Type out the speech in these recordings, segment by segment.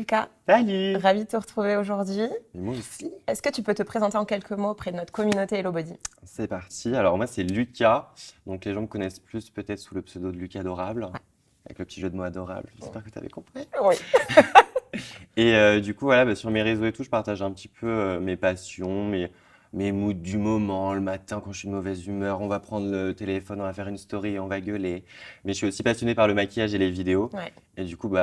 Lucas. Salut! Ravie de te retrouver aujourd'hui. Et moi aussi. Est-ce que tu peux te présenter en quelques mots auprès de notre communauté Hello Body? C'est parti. Alors moi c'est Lucas. Donc les gens me connaissent plus peut-être sous le pseudo de Lucas Adorable. Avec le petit jeu de mots adorable. J'espère que tu avais compris. Oui. Et du coup voilà, sur mes réseaux et tout, je partage un petit peu mes passions, mes moods du moment. Le matin quand je suis de mauvaise humeur, on va prendre le téléphone, on va faire une story et on va gueuler. Mais je suis aussi passionné par le maquillage et les vidéos. Ouais. Et du coup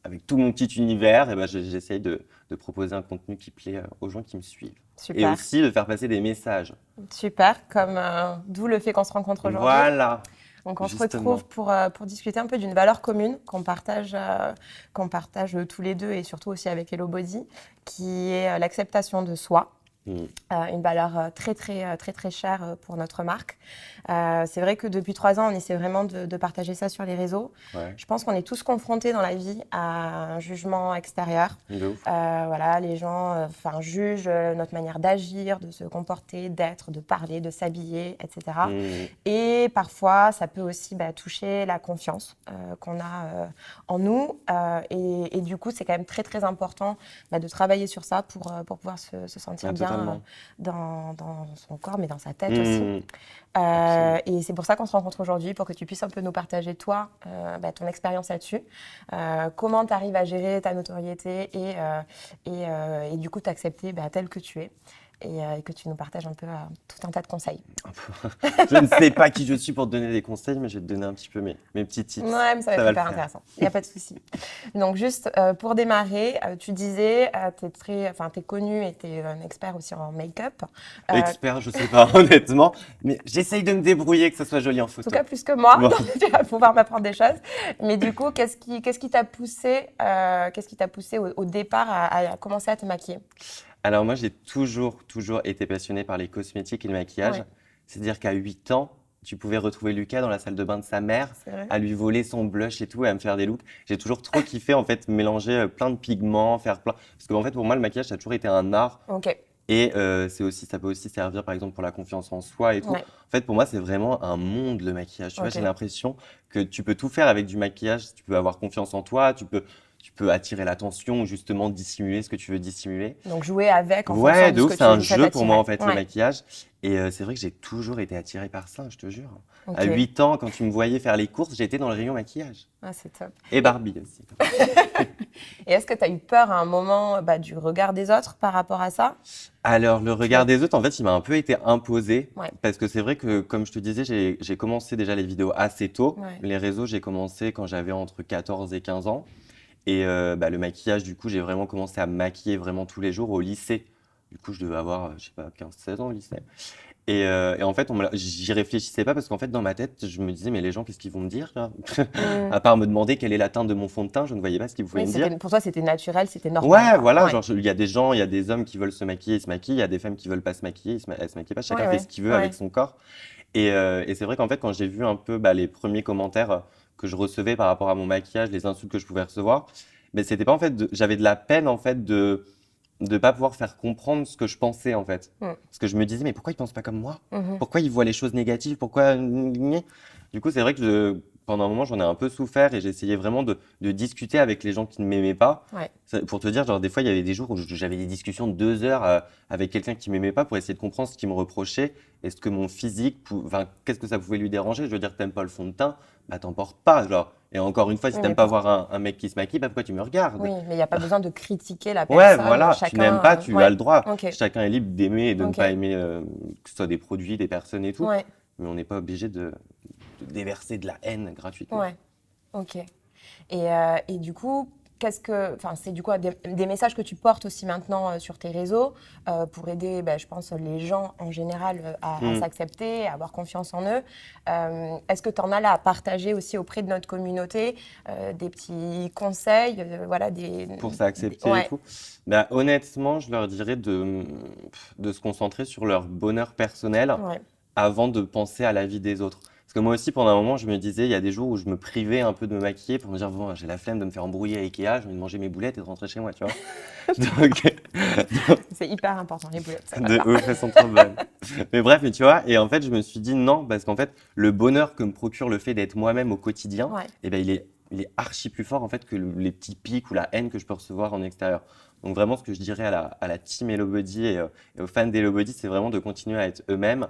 avec tout mon petit univers, j'essaye de proposer un contenu qui plaît aux gens qui me suivent. Et Super. aussi de faire passer des messages. Super, comme d'où le fait qu'on se rencontre aujourd'hui. Voilà. Donc on se Justement. retrouve pour discuter un peu d'une valeur commune qu'on partage tous les deux et surtout aussi avec Hello Body, qui est l'acceptation de soi. Une valeur très chère pour notre marque. C'est vrai que depuis 3 ans, on essaie vraiment de partager ça sur les réseaux. Ouais. Je pense qu'on est tous confrontés dans la vie à un jugement extérieur. De ouf. Voilà, les gens jugent notre manière d'agir, de se comporter, d'être, de parler, de s'habiller, etc. Et parfois, ça peut aussi toucher la confiance qu'on a en nous. Et du coup, c'est quand même très important de travailler sur ça pour pouvoir se sentir bien dans son corps, mais dans sa tête aussi. Et c'est pour ça qu'on se rencontre aujourd'hui, pour que tu puisses un peu nous partager, toi, ton expérience là-dessus. Comment tu arrives à gérer ta notoriété et du coup t'accepter tel que tu es. Et que tu nous partages un peu tout un tas de conseils. Je ne sais pas qui je suis pour te donner des conseils, mais je vais te donner un petit peu mes petits tips. Ouais, mais ça va être super intéressant. Il n'y a pas de souci. Donc, juste pour démarrer, tu disais, tu es connu et tu es un expert aussi en make-up. Expert, je ne sais pas, honnêtement, mais j'essaye de me débrouiller que ça soit joli en photo. En tout cas, plus que moi, Bon. donc tu vas pouvoir m'apprendre des choses. Mais du coup, qu'est-ce qui t'a poussé, au départ à commencer à te maquiller? Alors moi, j'ai toujours été passionné par les cosmétiques et le maquillage. Ouais. C'est-à-dire qu'à 8 ans, tu pouvais retrouver Lucas dans la salle de bain de sa mère, à lui voler son blush et tout, et à me faire des looks. J'ai toujours trop kiffé en fait mélanger plein de pigments, faire plein. Parce que en fait, pour moi, le maquillage, ça a toujours été un art. Ok. Et ça peut aussi servir par exemple pour la confiance en soi et tout. Ouais. En fait, pour moi, c'est vraiment un monde le maquillage. Tu vois, j'ai l'impression que tu peux tout faire avec du maquillage. Tu peux avoir confiance en toi, tu peux attirer l'attention ou justement dissimuler ce que tu veux dissimuler. Donc jouer avec en fonction Ouais, de de ce ouf, que c'est tu un veux jeu pour moi en t'attirer. fait, le Ouais. maquillage. Et c'est vrai que j'ai toujours été attirée par ça, je te jure. Ok. À 8 ans, quand tu me voyais faire les courses, j'étais dans le rayon maquillage. Ah, c'est top. Et Barbie aussi. Et est-ce que tu as eu peur à un moment du regard des autres par rapport à ça? Alors, le regard des autres, en fait, il m'a un peu été imposé. Ouais. Parce que c'est vrai que, comme je te disais, j'ai commencé déjà les vidéos assez tôt. Ouais. Les réseaux, j'ai commencé quand j'avais entre 14 et 15 ans. Et le maquillage, du coup, j'ai vraiment commencé à me maquiller vraiment tous les jours au lycée. Du coup, je devais avoir, je sais pas, 15-16 ans au lycée. Et en fait, j'y réfléchissais pas parce qu'en fait, dans ma tête, je me disais, mais les gens, qu'est-ce qu'ils vont me dire là? À part me demander quelle est la teinte de mon fond de teint, je ne voyais pas ce qu'ils pouvaient Oui, me dire. pour toi, c'était naturel, c'était normal. Ouais, quoi. voilà, Ouais. genre, il y a des gens, il y a des hommes qui veulent se maquiller, ils se maquillent, il y a des femmes qui veulent pas se maquiller, elles se maquillent pas, chacun fait ce qu'il veut avec son corps. Et c'est vrai qu'en fait, quand j'ai vu un peu les premiers commentaires que je recevais par rapport à mon maquillage, les insultes que je pouvais recevoir, mais c'était pas en fait, j'avais de la peine en fait de pas pouvoir faire comprendre ce que je pensais en fait. Parce que je me disais, mais pourquoi ils pensent pas comme moi? Pourquoi ils voient les choses négatives? Pourquoi... Du coup, c'est vrai que pendant un moment, j'en ai un peu souffert et j'essayais vraiment de discuter avec les gens qui ne m'aimaient pas. Ouais. Pour te dire, genre, des fois, il y avait des jours où j'avais des discussions de 2 heures avec quelqu'un qui ne m'aimait pas pour essayer de comprendre ce qu'il me reprochait. Est-ce que mon physique, qu'est-ce que ça pouvait lui déranger? Je veux dire, t'aimes pas le fond de teint, t'en portes pas, genre. Et encore une fois, si t'aimes pas voir un mec qui se maquille, pourquoi tu me regardes? Oui, mais il n'y a pas besoin de critiquer la personne. Ouais, voilà, tu n'aimes pas, tu as le droit. Ok. Chacun est libre d'aimer et de ne pas aimer, que ce soit des produits, des personnes et tout. Ouais. Mais on n'est pas obligé de déverser de la haine gratuitement. Ouais. Ok. Et du coup, c'est du coup des messages que tu portes aussi maintenant sur tes réseaux pour aider, je pense, les gens en général à s'accepter, à avoir confiance en eux. Est-ce que tu en as là à partager aussi auprès de notre communauté des petits conseils, pour s'accepter et tout? Honnêtement, je leur dirais de se concentrer sur leur bonheur personnel avant de penser à la vie des autres. Parce que moi aussi, pendant un moment, je me disais, il y a des jours où je me privais un peu de me maquiller pour me dire, bon, j'ai la flemme de me faire embrouiller à Ikea, j'ai envie de manger mes boulettes et de rentrer chez moi, tu vois. C'est hyper important, les boulettes. De ouf, elles sont trop bonnes. Mais bref, tu vois, et en fait, je me suis dit non, parce qu'en fait, le bonheur que me procure le fait d'être moi-même au quotidien, il il est archi plus fort en fait que les petits pics ou la haine que je peux recevoir en extérieur. Donc vraiment, ce que je dirais à la team Hello Body et aux fans d'Hello Body, c'est vraiment de continuer à être eux-mêmes.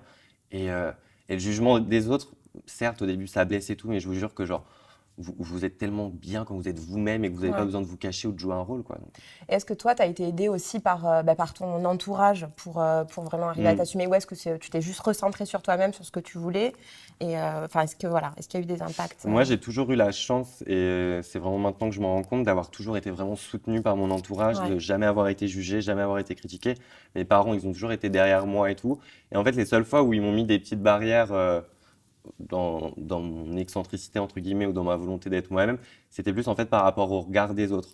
Et le jugement des autres, certes, au début, ça blesse et tout, mais je vous jure que genre, vous êtes tellement bien quand vous êtes vous-même et que vous n'avez pas besoin de vous cacher ou de jouer un rôle, quoi. Est-ce que toi, tu as été aidée aussi par ton entourage pour vraiment arriver à t'assumer? Ou est-ce que tu t'es juste recentré sur toi-même, sur ce que tu voulais? Et est-ce qu'il y a eu des impacts? Moi, j'ai toujours eu la chance, et c'est vraiment maintenant que je m'en rends compte, d'avoir toujours été vraiment soutenu par mon entourage, de jamais avoir été jugé, jamais avoir été critiqué. Mes parents, ils ont toujours été derrière moi et tout. Et en fait, les seules fois où ils m'ont mis des petites barrières dans mon excentricité, entre guillemets, ou dans ma volonté d'être moi-même, c'était plus en fait par rapport au regard des autres.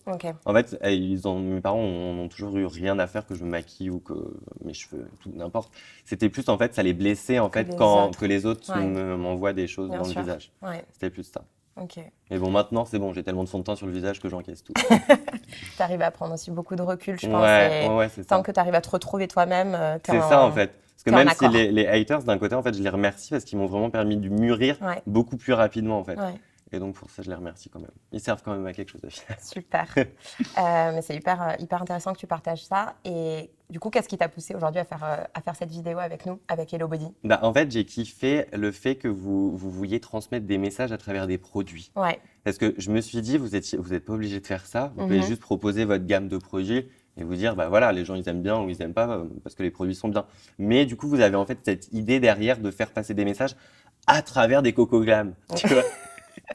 En fait, mes parents n'ont toujours eu rien à faire que je me maquille ou que mes cheveux, tout, n'importe. C'était plus en fait, ça les blessait en fait que les autres m'envoient des choses dans le visage. C'était plus ça. Mais bon, maintenant, c'est bon, j'ai tellement de fond de teint sur le visage que j'encaisse tout. Tu arrives à prendre aussi beaucoup de recul, je pense. C'est tant ça. que tu arrives à te retrouver toi-même, c'est ça en fait. Parce que même si les haters, d'un côté, en fait, je les remercie parce qu'ils m'ont vraiment permis de mûrir beaucoup plus rapidement, en fait. Et donc, pour ça, je les remercie quand même. Ils servent quand même à quelque chose au final. Super. Mais c'est hyper intéressant que tu partages ça. Et du coup, qu'est-ce qui t'a poussé aujourd'hui à faire cette vidéo avec nous, avec Hello Body? En fait, j'ai kiffé le fait que vous vouliez transmettre des messages à travers des produits. Parce que je me suis dit, vous êtes pas obligé de faire ça. Vous pouvez juste proposer votre gamme de produits et vous dire, bah voilà, les gens, ils aiment bien ou ils aiment pas parce que les produits sont bien. Mais du coup, vous avez en fait cette idée derrière de faire passer des messages à travers des Coco Glam. Tu vois,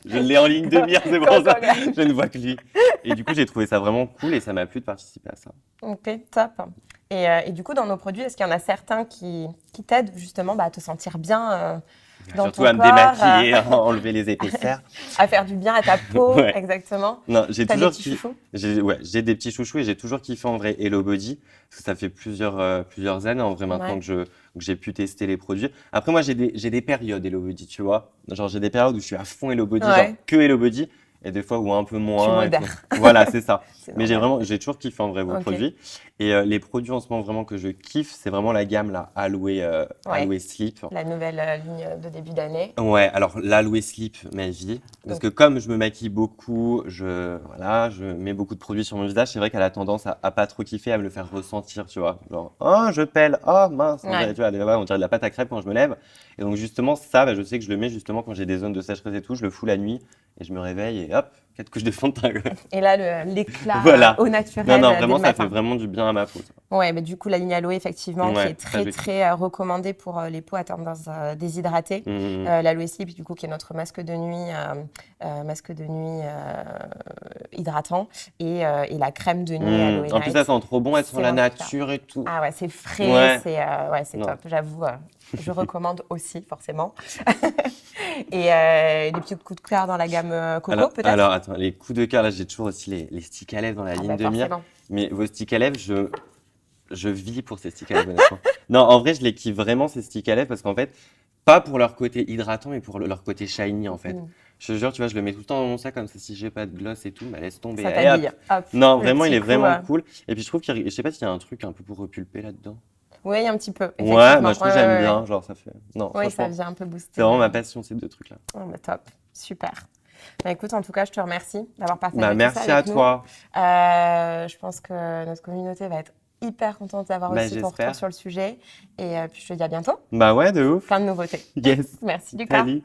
je l'ai en ligne de mire, c'est pour ça. Je ne vois que lui. Et du coup, j'ai trouvé ça vraiment cool et ça m'a plu de participer à ça. Ok, top. Et du coup, dans nos produits, est-ce qu'il y en a certains qui t'aident justement à te sentir bien dans surtout ton à me corps, démaquiller, à enlever les épaisseurs. à faire du bien à ta peau, exactement. Non, j'ai toujours des petits chouchous? J'ai des petits chouchous et j'ai toujours kiffé en vrai Hello Body parce que ça fait plusieurs années en vrai maintenant que j'ai pu tester les produits. Après moi j'ai des périodes Hello Body, tu vois. Genre j'ai des périodes où je suis à fond Hello Body, genre que Hello Body. Et des fois où un peu moins. Voilà, c'est ça. Mais j'ai toujours kiffé en vrai vos produits. Et les produits en ce moment vraiment que je kiffe, c'est vraiment la gamme là, Aloe Sleep. La nouvelle ligne de début d'année. Ouais, alors l'Aloe Sleep, ma vie. Parce que comme je me maquille beaucoup, je mets beaucoup de produits sur mon visage, c'est vrai qu'elle a tendance à pas trop kiffer, à me le faire ressentir, tu vois. Genre, oh, je pèle, oh mince, tu vois, on dirait de la pâte à crêpes quand je me lève. Et donc justement, ça, je sais que je le mets justement quand j'ai des zones de sécheresse et tout, je le fous la nuit et je me réveille et hop, 4 couches de fond de teint. Et là, l'éclat au naturel. Non, vraiment, ça fait vraiment du bien à ma peau. Ouais, mais du coup, la ligne Aloe, effectivement, qui est très recommandée pour les peaux à tendance déshydratée. L'Aloe Sleep, du coup, qui est notre masque de nuit hydratant. Et la crème de nuit Aloe Night. En plus, ça sent trop bon, elles sont la nature et tout. Ah ouais, c'est frais, c'est top. J'avoue, je recommande aussi, forcément. Et des petits coups de cœur dans la gamme Coco, peut-être? Alors, attends, les coups de cœur, là, j'ai toujours aussi les sticks à lèvres dans la ligne de mire. Mais vos sticks à lèvres, je vis pour ces sticks à lèvres, honnêtement. Non, en vrai, je les kiffe vraiment, ces sticks à lèvres, parce qu'en fait, pas pour leur côté hydratant, mais pour leur côté shiny, en fait. Je te jure, tu vois, je le mets tout le temps dans mon sac, comme ça, si j'ai pas de gloss et tout, laisse tomber. Ça t'habille. Non, vraiment, il est vraiment cool. Et puis, je trouve je sais pas s'il y a un truc un peu pour repulper là-dedans. Oui, un petit peu. Ouais, moi je trouve que j'aime bien, genre ça fait. Non, oui, ça vient un peu booster. C'est vraiment ma passion, ces deux trucs-là. Oh, bah, top, super. Écoute, en tout cas, je te remercie d'avoir partagé tout ça merci avec à toi. Je pense que notre communauté va être hyper contente d'avoir aussi ton retour sur le sujet. Et puis je te dis à bientôt. Bah ouais, de ouf. Plein de nouveautés. Yes. Merci Lucas. Salut.